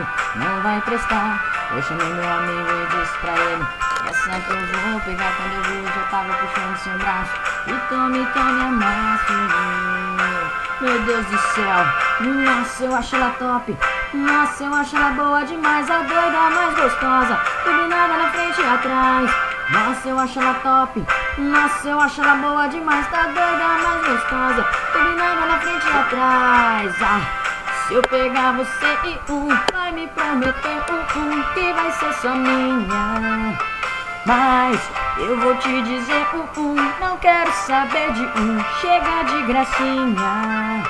arrasando, não vai prestar. Eu chamei meu amigo e disse pra ele: essa que eu vou pegar. Quando eu vi, eu já tava puxando seu braço. E tome, amasso. Meu Deus do céu, nossa, eu acho ela top. Nossa, eu acho ela boa demais, a doida mais gostosa, turbinada na frente e atrás. Nossa, eu acho ela top. Nossa, eu acho ela boa demais, tá doida mais gostosa, turbinada na frente e atrás. Ah, se eu pegar você e vai me prometer que vai ser só minha. Mas eu vou te dizer não quero saber de chega de gracinha.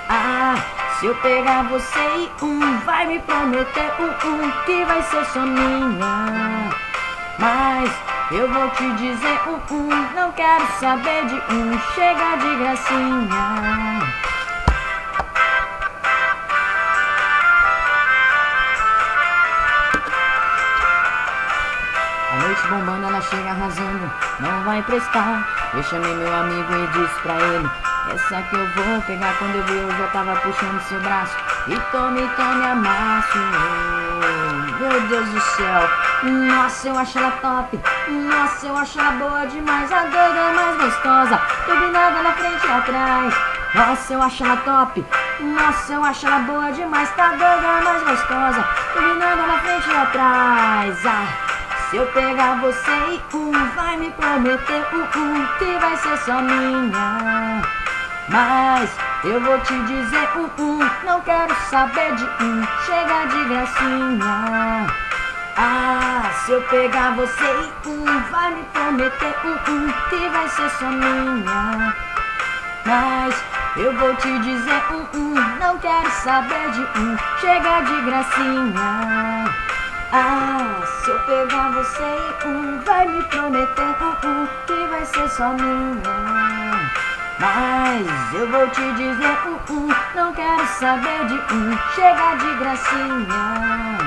Ah, se eu pegar você e vai me prometer que vai ser só minha. Mas eu vou te dizer não quero saber de chega de gracinha. A noite bombando, ela chega arrasando, não vai prestar. Eu chamei meu amigo e disse pra ele: essa que eu vou pegar. Quando eu vi, eu já tava puxando seu braço. E tome, amasso. Meu Deus do céu, nossa, eu acho ela top. Nossa, eu acho ela boa demais, a doida mais gostosa, turbinada na frente e atrás. Nossa, eu acho ela top. Nossa, eu acho ela boa demais, tá doida mais gostosa, turbinada na frente e atrás. Ah, se eu pegar você e vai me prometer que vai ser só minha. Mas eu vou te dizer não quero saber de chega de gracinha. Ah, se eu pegar você e vai me prometer que vai ser só minha. Mas eu vou te dizer não quero saber de chega de gracinha. Ah, se eu pegar você e vai me prometer que vai ser só minha. Mas eu vou te dizer não quero saber de chega de gracinha.